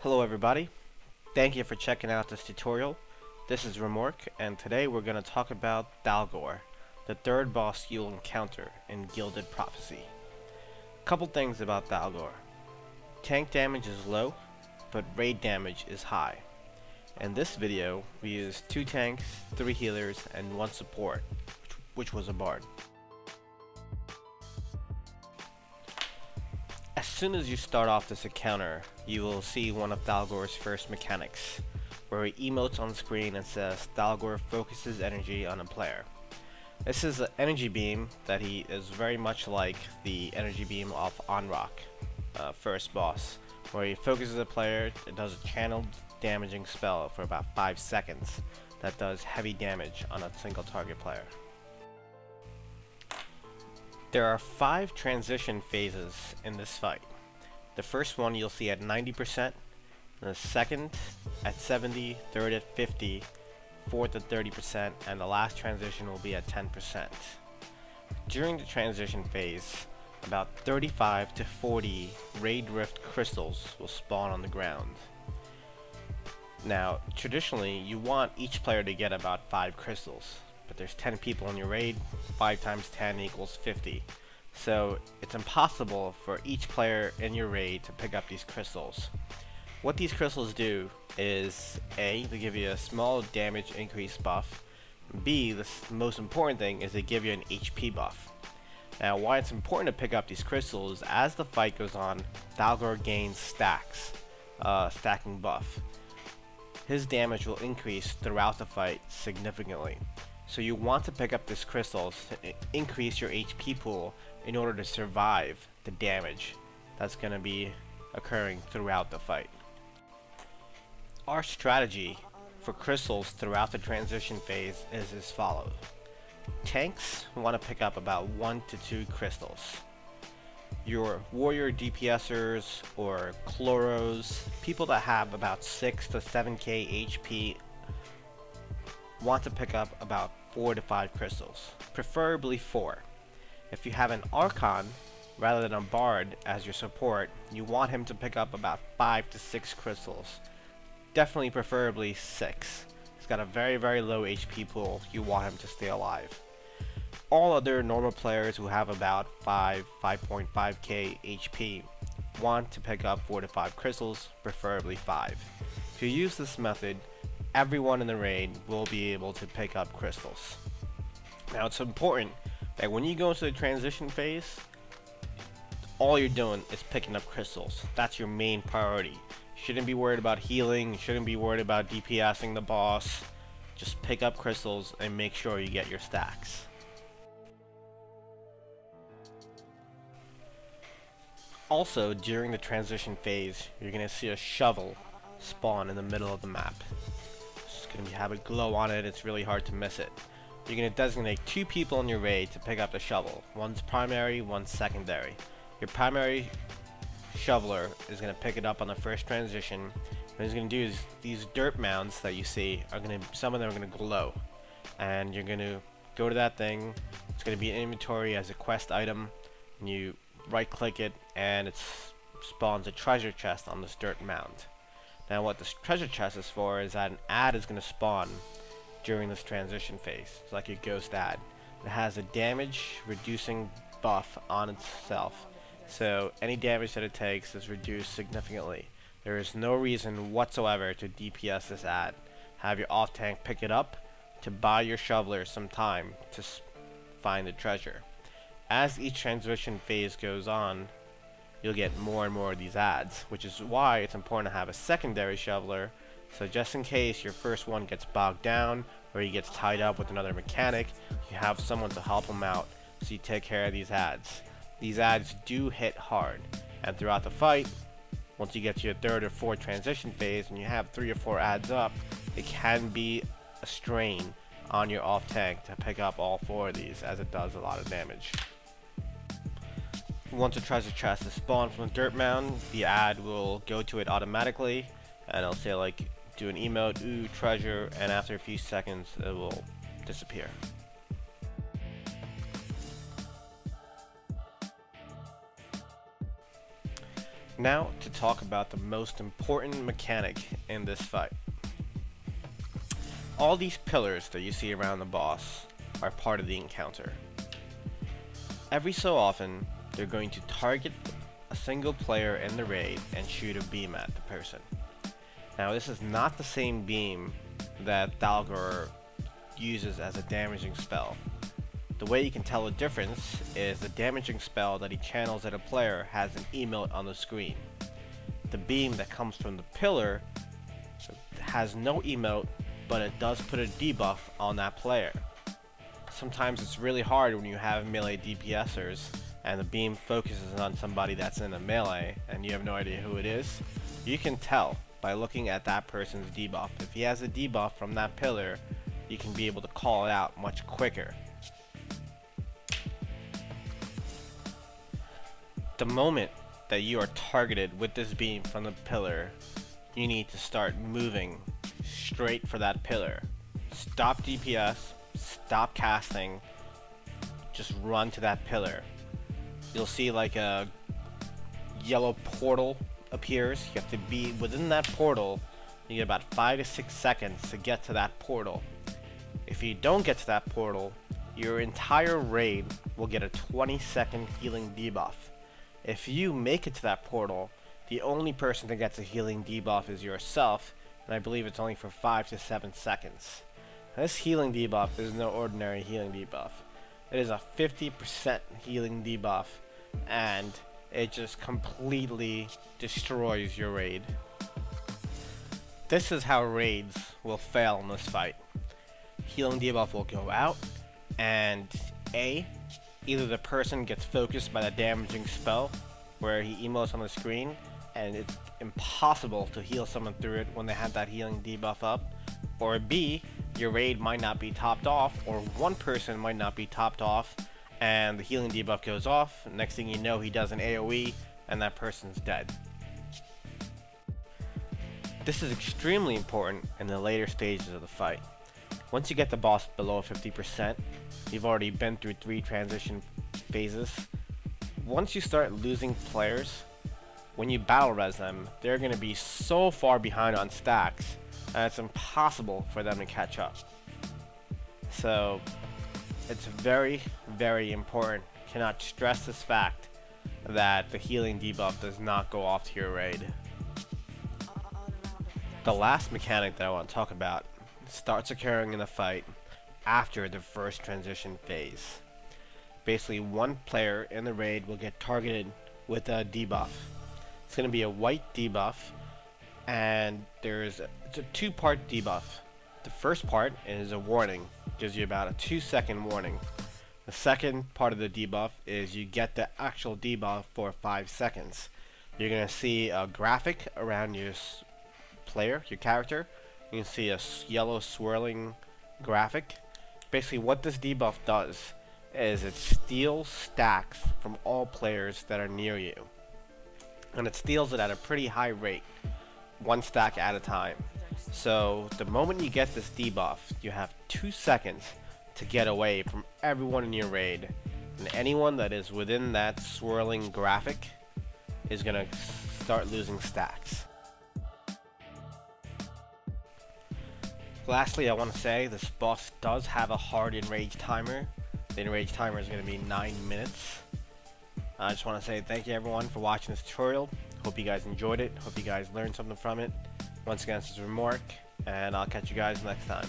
Hello everybody, thank you for checking out this tutorial. This is Remork, and today we're going to talk about Thalguur, the third boss you'll encounter in Gilded Prophecy. Couple things about Thalguur. Tank damage is low, but raid damage is high. In this video, we used 2 tanks, 3 healers, and 1 support, which was a bard. As soon as you start off this encounter, you will see one of Thalguur's first mechanics, where he emotes on screen and says Thalguur focuses energy on a player. This is an energy beam that he is very much like the energy beam of Onrock, first boss, where he focuses a player, it does a channeled damaging spell for about 5 seconds that does heavy damage on a single target player. There are 5 transition phases in this fight. The first one you'll see at 90%, the second at 70%, third at 50%, fourth at 30%, and the last transition will be at 10%. During the transition phase, about 35 to 40 Raid Rift crystals will spawn on the ground. Now, traditionally, you want each player to get about 5 crystals. But there's 10 people in your raid, 5 times 10 equals 50. So it's impossible for each player in your raid to pick up these crystals. What these crystals do is A, they give you a small damage increase buff. B, the most important thing is they give you an HP buff. Now why it's important to pick up these crystals, as the fight goes on, Thalguur gains stacks, stacking buff. His damage will increase throughout the fight significantly. So you want to pick up these crystals to increase your HP pool in order to survive the damage that's going to be occurring throughout the fight. Our strategy for crystals throughout the transition phase is as follows. Tanks want to pick up about 1 to 2 crystals. Your warrior DPSers or chloros, people that have about 6 to 7k HP, want to pick up about 4 to 5 crystals, preferably 4. If you have an Archon rather than a Bard as your support, you want him to pick up about 5 to 6 crystals, definitely preferably 6. He's got a very low HP pool, you want him to stay alive. All other normal players who have about 5.5k HP want to pick up 4 to 5 crystals, preferably 5. If you use this method, everyone in the raid will be able to pick up crystals. Now it's important that when you go into the transition phase, all you're doing is picking up crystals. That's your main priority. You shouldn't be worried about healing, you shouldn't be worried about DPSing the boss. Just pick up crystals and make sure you get your stacks. Also, during the transition phase, you're going to see a shovel spawn in the middle of the map. It's going to have a glow on it, it's really hard to miss it. You're going to designate 2 people in your raid to pick up the shovel. One's primary, one's secondary. Your primary shoveler is going to pick it up on the first transition. What he's going to do is, these dirt mounds that you see, some of them are going to glow. And you're going to go to that thing, it's going to be in inventory as a quest item, and you right click it and it spawns a treasure chest on this dirt mound. Now what this treasure chest is for is that an ad is going to spawn during this transition phase. It's like a ghost ad. It has a damage reducing buff on itself, so any damage that it takes is reduced significantly. There is no reason whatsoever to DPS this ad. Have your off tank pick it up to buy your shoveler some time to find the treasure. As each transition phase goes on, you'll get more and more of these ads, which is why it's important to have a secondary shoveler, so just in case your first one gets bogged down or he gets tied up with another mechanic, you have someone to help him out, so you take care of these ads. These ads do hit hard, and throughout the fight, once you get to your third or fourth transition phase and you have 3 or 4 ads up, it can be a strain on your off tank to pick up all 4 of these, as it does a lot of damage. Once a treasure chest is spawned from a dirt mound, the ad will go to it automatically, and it'll say like, do an emote, ooh, treasure, and after a few seconds it will disappear. Now to talk about the most important mechanic in this fight. All these pillars that you see around the boss are part of the encounter. Every so often, they're going to target a single player in the raid and shoot a beam at the person. Now this is not the same beam that Thalguur uses as a damaging spell. The way you can tell the difference is the damaging spell that he channels at a player has an emote on the screen. The beam that comes from the pillar has no emote, but it does put a debuff on that player. Sometimes it's really hard when you have melee DPSers and the beam focuses on somebody that's in a melee and you have no idea who it is. You can tell by looking at that person's debuff. If he has a debuff from that pillar, you can be able to call it out much quicker. The moment that you are targeted with this beam from the pillar, you need to start moving straight for that pillar. Stop DPS, stop casting, just run to that pillar. You'll see like a yellow portal appears. You have to be within that portal. You get about 5 to 6 seconds to get to that portal. If you don't get to that portal, your entire raid will get a 20-second healing debuff. If you make it to that portal, the only person that gets a healing debuff is yourself, and I believe it's only for 5 to 7 seconds. This healing debuff is no ordinary healing debuff. It is a 50% healing debuff, and it just completely destroys your raid. This is how raids will fail in this fight. Healing debuff will go out, and either the person gets focused by the damaging spell, where he emotes on the screen, and it's impossible to heal someone through it when they have that healing debuff up, or B, your raid might not be topped off, or one person might not be topped off, and the healing debuff goes off. Next thing you know, he does an AoE, and that person's dead. This is extremely important in the later stages of the fight. Once you get the boss below 50%, you've already been through 3 transition phases. Once you start losing players, when you battle res them, they're going to be so far behind on stacks, and it's impossible for them to catch up. So, it's very, very important. Cannot stress this fact that the healing debuff does not go off to your raid. The last mechanic that I want to talk about starts occurring in the fight after the first transition phase. Basically, one player in the raid will get targeted with a debuff. It's going to be a white debuff, and it's a 2-part debuff. The first part is a warning, gives you about a 2-second warning. The second part of the debuff is you get the actual debuff for 5 seconds. You're going to see a graphic around your player, your character. You can see a yellow swirling graphic. Basically what this debuff does is it steals stacks from all players that are near you. And it steals it at a pretty high rate, 1 stack at a time. So the moment you get this debuff, you have 2 seconds to get away from everyone in your raid. And anyone that is within that swirling graphic is going to start losing stacks. Lastly, I want to say this boss does have a hard enrage timer. The enrage timer is going to be 9 minutes. I just want to say thank you everyone for watching this tutorial. Hope you guys enjoyed it. Hope you guys learned something from it. Once again, this is Remork, and I'll catch you guys next time.